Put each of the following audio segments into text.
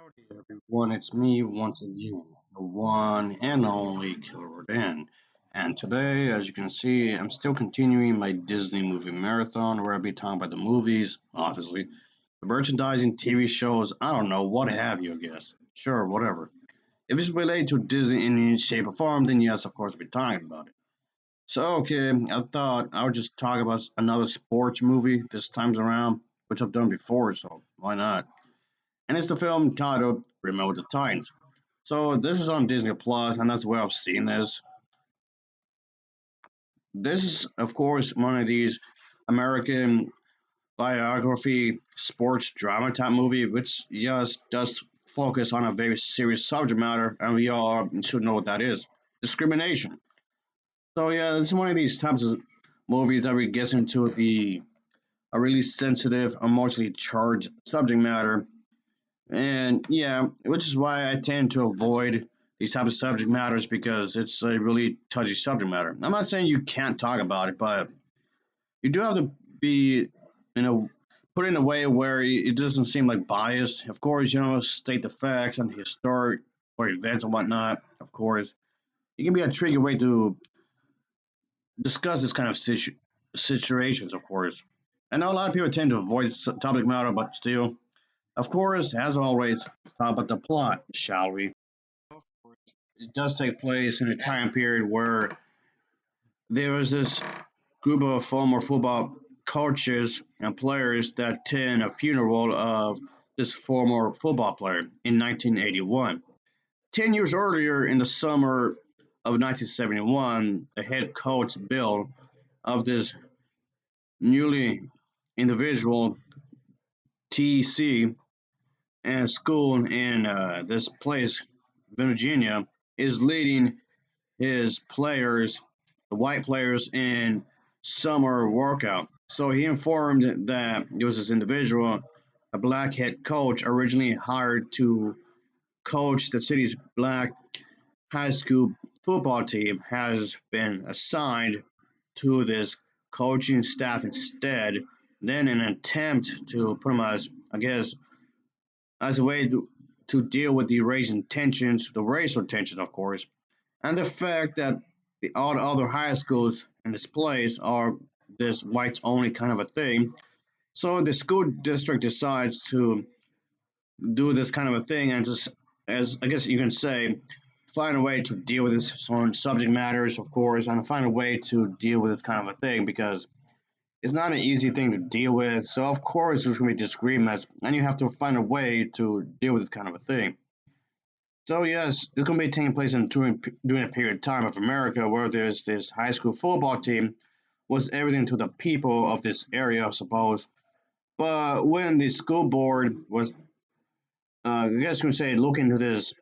Howdy everyone, it's me once again, the one and only Killer Rodan. And today, as you can see, I'm still continuing my Disney movie marathon where I'll be talking about the movies, obviously, the merchandising, TV shows, I don't know, what have you, I guess. Sure, whatever. If it's related to Disney in any shape or form, then yes, of course, I'll be talking about it. So, okay, I thought I would just talk about another sports movie this time around, which I've done before, so why not? And it's the film titled Remember the Titans. So this is on Disney Plus, and that's where I've seen this. This is, of course, one of these American biography sports drama type movie, which just does focus on a very serious subject matter, and we all should know what that is: discrimination. So yeah, this is one of these types of movies that we get into the a really sensitive, emotionally charged subject matter. And yeah, which is why I tend to avoid these type of subject matters because it's a really touchy subject matter. I'm not saying you can't talk about it, but you do have to be, put in a way where it doesn't seem like biased. Of course, state the facts and historic or events and whatnot. Of course, it can be a tricky way to discuss this kind of situations. Of course, I know a lot of people tend to avoid this topic matter, but still, of course, as always, let's talk about the plot, shall we? Of course, it does take place in a time period where there was this group of former football coaches and players that attend a funeral of this former football player in 1981. 10 years earlier, in the summer of 1971, the head coach Bill of this newly individual TC and school in this place, Virginia, is leading his players, the white players, in summer workout. So he informed that there was this individual, a black head coach, originally hired to coach the city's black high school football team, has been assigned to this coaching staff instead. Then, in an attempt to put him as, I guess, as a way to deal with the racial tensions, the racial tension, of course, and the fact that all the other high schools in this place are this whites only kind of a thing. So the school district decides to do this kind of a thing and just, as I guess you can say, find a way to deal with this sort of subject matters, of course, and find a way to deal with this kind of a thing because it's not an easy thing to deal with. So of course there's going to be disagreements, and you have to find a way to deal with this kind of a thing. So yes, it's going to be taking place during a period of time of America where there's this high school football team was everything to the people of this area, I suppose. But when the school board was, I guess you could say, looking into this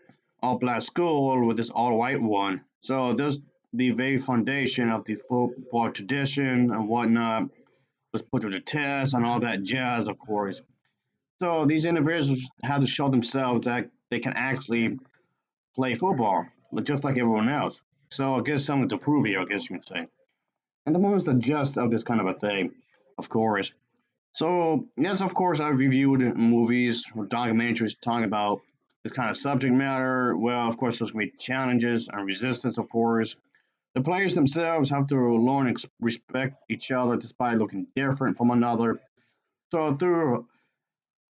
all black school with this all white one, so there's the very foundation of the football tradition and whatnot was put to the test and all that jazz, of course. So these individuals had to show themselves that they can actually play football, just like everyone else. So I guess something to prove here, I guess you could say. And the movie's the gist of this kind of a thing, of course. So yes, of course, I've reviewed movies or documentaries talking about this kind of subject matter. Well, of course, there's going to be challenges and resistance, of course. The players themselves have to learn and respect each other despite looking different from another. So through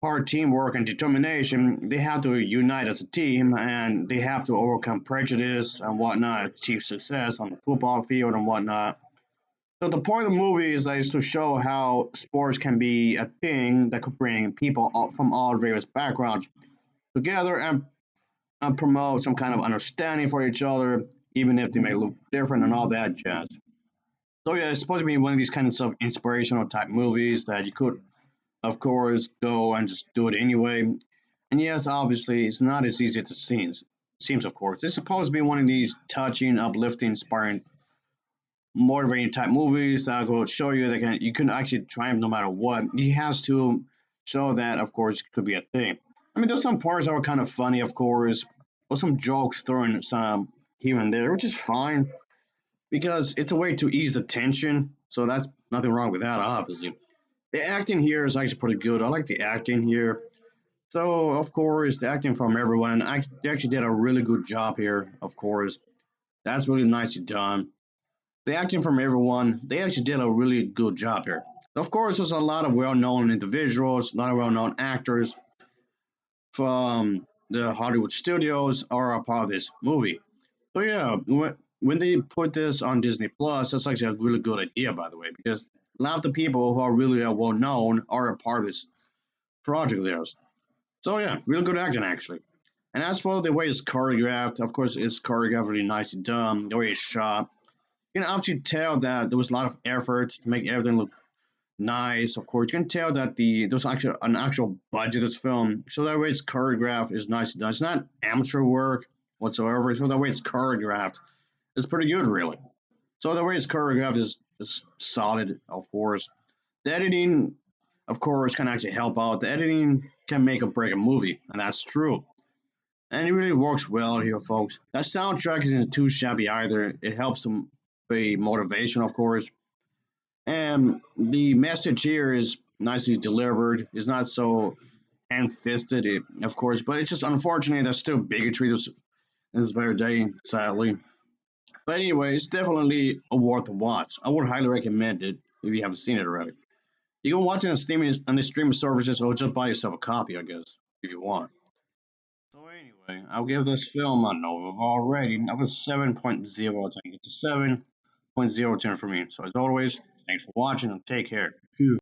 hard teamwork and determination, they have to unite as a team and they have to overcome prejudice and whatnot, achieve success on the football field and whatnot. So the point of the movie is to show how sports can be a thing that could bring people from all various backgrounds together and promote some kind of understanding for each other, even if they may look different and all that jazz. So yeah, it's supposed to be one of these kinds of inspirational type movies that you could, of course, go and just do it anyway. And yes, obviously, it's not as easy as it seems, of course. It's supposed to be one of these touching, uplifting, inspiring, motivating type movies that will show you that you can actually triumph no matter what. He has to show that, of course, it could be a thing. I mean, there's some parts that were kind of funny, of course, or some jokes thrown some here and there, which is fine because it's a way to ease the tension. So that's nothing wrong with that, obviously. The acting here is actually pretty good. I like the acting here. So, of course, the acting from everyone, they actually did a really good job here, of course. That's really nicely done. The acting from everyone, they actually did a really good job here. Of course, there's a lot of well known individuals, a lot of well known actors from the Hollywood studios are a part of this movie. So, yeah, when they put this on Disney Plus, that's actually a really good idea, by the way, because a lot of the people who are really well known are a part of this project of theirs. So, yeah, real good acting, actually. And as for the way it's choreographed, of course, it's choreographed really nicely done. The way it's shot, you can obviously tell that there was a lot of effort to make everything look nice. Of course, you can tell that there was actually an actual budget of this film. So that way it's choreographed is nicely done. It's not amateur work whatsoever. So the way it's choreographed is pretty good, really. So the way it's choreographed is solid, of course. The editing, of course, can actually help out. The editing can make or break a movie, and that's true. And it really works well here, folks. That soundtrack isn't too shabby either. It helps to be motivation, of course. And the message here is nicely delivered. It's not so hand-fisted, of course, but it's just unfortunate there's still bigotry this very day, sadly. But anyway, it's definitely a worth a watch. I would highly recommend it if you haven't seen it already. You can watch it on the streaming services or just buy yourself a copy, I guess, if you want. So anyway, I'll give this film a overall rating of a 7.0. I think it's a 7.0 10 for me. So as always, thanks for watching and take care. See you.